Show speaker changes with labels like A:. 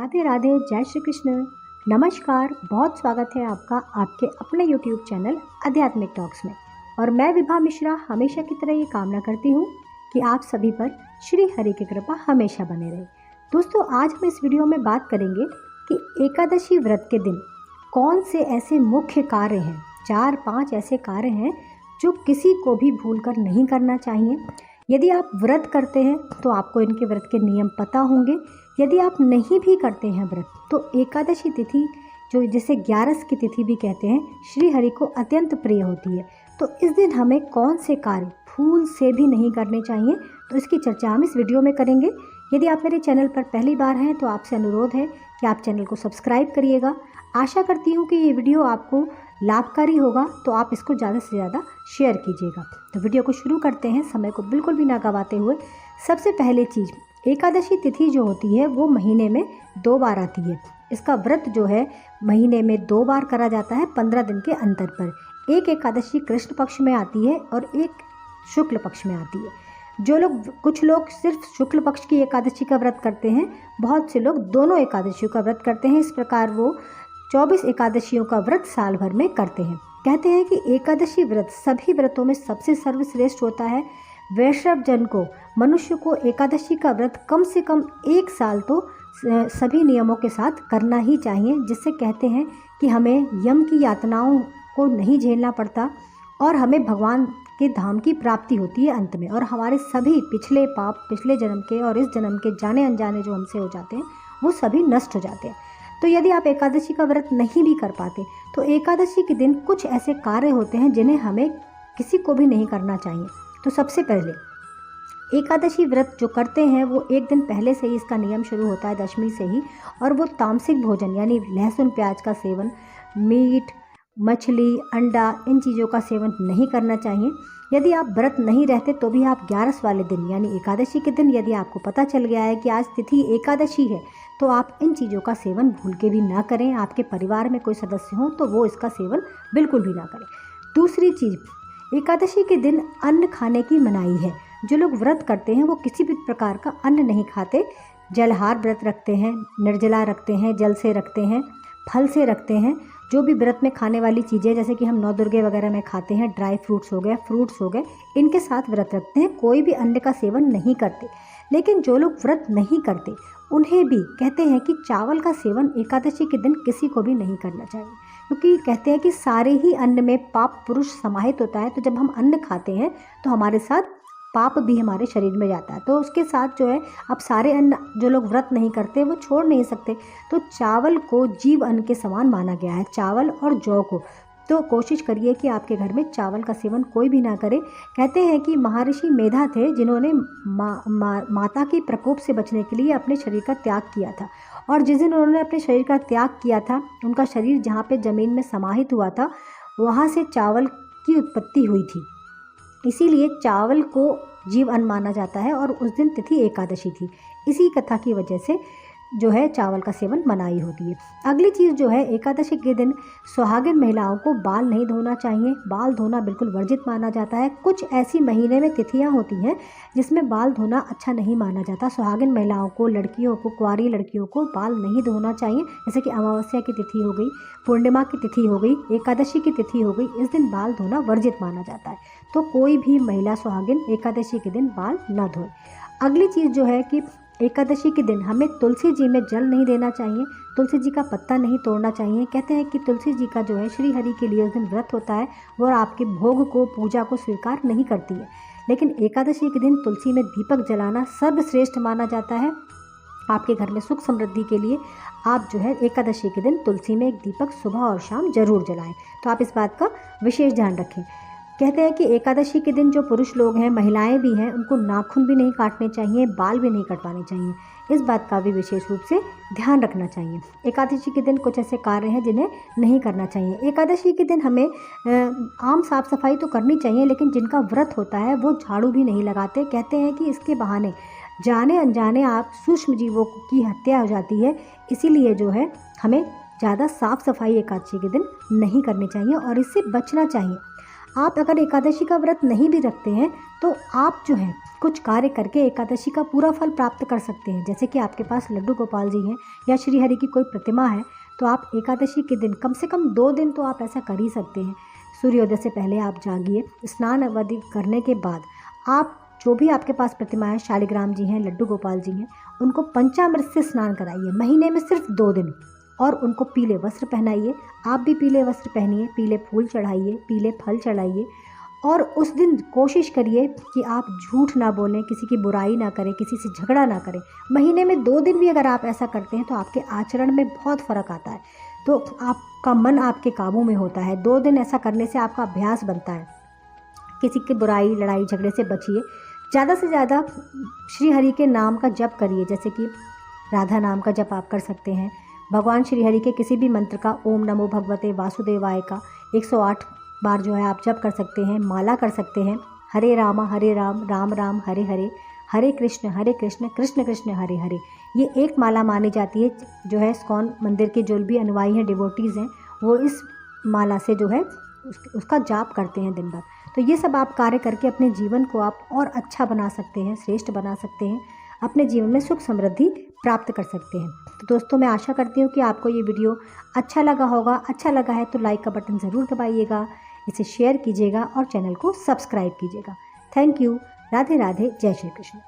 A: राधे राधे, जय श्री कृष्ण। नमस्कार, बहुत स्वागत है आपका आपके अपने YouTube चैनल आध्यात्मिक टॉक्स में। और मैं विभा मिश्रा हमेशा की तरह ये कामना करती हूँ कि आप सभी पर श्री हरि की कृपा हमेशा बने रहे। दोस्तों, आज हम इस वीडियो में बात करेंगे कि एकादशी व्रत के दिन कौन से ऐसे मुख्य कार्य हैं, 4-5 ऐसे कार्य हैं जो किसी को भी भूलकर नहीं करना चाहिए। यदि आप व्रत करते हैं तो आपको इनके व्रत के नियम पता होंगे। यदि आप नहीं भी करते हैं व्रत तो एकादशी तिथि, जो जिसे 11 की तिथि भी कहते हैं, श्री हरि को अत्यंत प्रिय होती है। तो इस दिन हमें कौन से कार्य भूल से भी नहीं करने चाहिए, तो इसकी चर्चा हम इस वीडियो में करेंगे। यदि आप मेरे चैनल पर पहली बार हैं तो आपसे अनुरोध है कि आप चैनल को सब्सक्राइब करिएगा। आशा करती हूँ कि ये वीडियो आपको लाभकारी होगा, तो आप इसको ज़्यादा से ज़्यादा शेयर कीजिएगा। तो वीडियो को शुरू करते हैं, समय को बिल्कुल भी ना गवाते हुए। सबसे पहले चीज़, एकादशी तिथि जो होती है वो महीने में 2 बार आती है। इसका व्रत जो है महीने में 2 बार करा जाता है 15 दिन के अंतर पर। एक एकादशी कृष्ण पक्ष में आती है और एक शुक्ल पक्ष में आती है। कुछ लोग सिर्फ शुक्ल पक्ष की एकादशी का व्रत करते हैं, बहुत से लोग दोनों एकादशियों का व्रत करते हैं। इस प्रकार वो 24 एकादशियों का व्रत साल भर में करते हैं। कहते हैं कि एकादशी व्रत सभी व्रतों में सबसे सर्वश्रेष्ठ होता है। वैष्णव जन को, मनुष्य को एकादशी का व्रत कम से कम 1 साल तो सभी नियमों के साथ करना ही चाहिए, जिससे कहते हैं कि हमें यम की यातनाओं को नहीं झेलना पड़ता और हमें भगवान के धाम की प्राप्ति होती है अंत में। और हमारे सभी पिछले पाप, पिछले जन्म के और इस जन्म के जाने अनजाने जो हमसे हो जाते हैं, वो सभी नष्ट हो जाते हैं। तो यदि आप एकादशी का व्रत नहीं भी कर पाते तो एकादशी के दिन कुछ ऐसे कार्य होते हैं जिन्हें हमें किसी को भी नहीं करना चाहिए। तो सबसे पहले, एकादशी व्रत जो करते हैं वो एक दिन पहले से ही इसका नियम शुरू होता है, दशमी से ही। और वो तामसिक भोजन यानी लहसुन प्याज का सेवन, मीट, मछली, अंडा, इन चीज़ों का सेवन नहीं करना चाहिए। यदि आप व्रत नहीं रहते तो भी आप 11 वाले दिन यानी एकादशी के दिन यदि आपको पता चल गया है कि आज तिथि एकादशी है, तो आप इन चीज़ों का सेवन भूल के भी ना करें। आपके परिवार में कोई सदस्य हो तो वो इसका सेवन बिल्कुल भी ना करें। दूसरी चीज़, एकादशी के दिन अन्न खाने की मनाही है। जो लोग व्रत करते हैं वो किसी भी प्रकार का अन्न नहीं खाते। जलहार व्रत रखते हैं, निर्जला रखते हैं, जल से रखते हैं, फल से रखते हैं। जो भी व्रत में खाने वाली चीज़ें, जैसे कि हम नवदुर्गे वगैरह में खाते हैं, ड्राई फ्रूट्स हो गए, फ्रूट्स हो गए, इनके साथ व्रत रखते हैं। कोई भी अन्न का सेवन नहीं करते। लेकिन जो लोग व्रत नहीं करते उन्हें भी कहते हैं कि चावल का सेवन एकादशी के दिन किसी को भी नहीं करना चाहिए, क्योंकि कहते हैं कि सारे ही अन्न में पाप पुरुष समाहित होता है। तो जब हम अन्न खाते हैं तो हमारे साथ पाप भी हमारे शरीर में जाता है। तो उसके साथ जो है, अब सारे अन्न जो लोग व्रत नहीं करते वो छोड़ नहीं सकते। तो चावल को जीव अन्न के समान माना गया है, चावल और जौ को। तो कोशिश करिए कि आपके घर में चावल का सेवन कोई भी ना करे। कहते हैं कि महर्षि मेधा थे जिन्होंने माता के प्रकोप से बचने के लिए अपने शरीर का त्याग किया था। और जिस दिन उन्होंने अपने शरीर का त्याग किया था, उनका शरीर जहाँ पे ज़मीन में समाहित हुआ था, वहाँ से चावल की उत्पत्ति हुई थी। इसीलिए चावल को जीव अन्न माना जाता है और उस दिन तिथि एकादशी थी। इसी कथा की वजह से जो है चावल का सेवन मनाही होती है। अगली चीज़ जो है, एकादशी के दिन सुहागिन महिलाओं को बाल नहीं धोना चाहिए। बाल धोना बिल्कुल वर्जित माना जाता है। कुछ ऐसी महीने में तिथियां होती हैं जिसमें बाल धोना अच्छा नहीं माना जाता। सुहागिन महिलाओं को, लड़कियों को, कुंवारी लड़कियों को बाल नहीं धोना चाहिए। जैसे कि अमावस्या की तिथि हो गई, पूर्णिमा की तिथि हो गई, एकादशी की तिथि हो गई, इस दिन बाल धोना वर्जित माना जाता है। तो कोई भी महिला सुहागिन एकादशी के दिन बाल न धोए। अगली चीज़ जो है कि एकादशी के दिन हमें तुलसी जी में जल नहीं देना चाहिए, तुलसी जी का पत्ता नहीं तोड़ना चाहिए। कहते हैं कि तुलसी जी का जो है श्री हरि के लिए उस दिन व्रत होता है, वो आपके भोग को, पूजा को स्वीकार नहीं करती है। लेकिन एकादशी के दिन तुलसी में दीपक जलाना सर्वश्रेष्ठ माना जाता है। आपके घर में सुख समृद्धि के लिए आप जो है एकादशी के दिन तुलसी में एक दीपक सुबह और शाम जरूर जलाएं। तो आप इस बात का विशेष ध्यान रखें। कहते हैं कि एकादशी के दिन जो पुरुष लोग हैं, महिलाएं भी हैं, उनको नाखून भी नहीं काटने चाहिए, बाल भी नहीं कटवाने चाहिए। इस बात का भी विशेष रूप से ध्यान रखना चाहिए। एकादशी के दिन कुछ ऐसे कार्य हैं जिन्हें नहीं करना चाहिए। एकादशी के दिन हमें आम साफ सफाई तो करनी चाहिए, लेकिन जिनका व्रत होता है वो झाड़ू भी नहीं लगाते। कहते हैं कि इसके बहाने जाने अनजाने आप सूक्ष्म जीवों की हत्या हो जाती है। इसीलिए जो है हमें ज़्यादा साफ सफाई एकादशी के दिन नहीं करनी चाहिए और इससे बचना चाहिए। आप अगर एकादशी का व्रत नहीं भी रखते हैं तो आप जो है कुछ कार्य करके एकादशी का पूरा फल प्राप्त कर सकते हैं। जैसे कि आपके पास लड्डू गोपाल जी हैं या श्री हरि की कोई प्रतिमा है, तो आप एकादशी के दिन कम से कम 2 दिन तो आप ऐसा कर ही सकते हैं। सूर्योदय से पहले आप जागिए, स्नान अवधि करने के बाद आप जो भी आपके पास प्रतिमा है, शालिग्राम जी हैं, लड्डू गोपाल जी हैं, उनको पंचामृत से स्नान कराइए महीने में सिर्फ 2 दिन, और उनको पीले वस्त्र पहनाइए। आप भी पीले वस्त्र पहनिए, पीले फूल चढ़ाइए, पीले फल चढ़ाइए, और उस दिन कोशिश करिए कि आप झूठ ना बोलें, किसी की बुराई ना करें, किसी से झगड़ा ना करें। महीने में 2 दिन भी अगर आप ऐसा करते हैं तो आपके आचरण में बहुत फ़र्क आता है, तो आपका मन आपके काबू में होता है। 2 दिन ऐसा करने से आपका अभ्यास बनता है। किसी की बुराई, लड़ाई झगड़े से बचिए। ज़्यादा से ज़्यादा श्री हरि के नाम का जप करिए, जैसे कि राधा नाम का जप आप कर सकते हैं। भगवान श्री हरि के किसी भी मंत्र का, ओम नमो भगवते वासुदेवाय का 108 बार जो है आप जप कर सकते हैं, माला कर सकते हैं। हरे राम राम राम हरे हरे, हरे कृष्ण कृष्ण कृष्ण हरे हरे, ये एक माला मानी जाती है। जो है इस्कॉन मंदिर के जो भी अनुयायी हैं, डिवोटीज़ हैं, वो इस माला से जो है उसका जाप करते हैं दिन भर। तो ये सब आप कार्य करके अपने जीवन को आप और अच्छा बना सकते हैं, श्रेष्ठ बना सकते हैं, अपने जीवन में सुख समृद्धि प्राप्त कर सकते हैं। तो दोस्तों, मैं आशा करती हूँ कि आपको ये वीडियो अच्छा लगा होगा। अच्छा लगा है तो लाइक का बटन ज़रूर दबाइएगा, इसे शेयर कीजिएगा और चैनल को सब्सक्राइब कीजिएगा। Thank you. राधे राधे। जय श्री कृष्ण।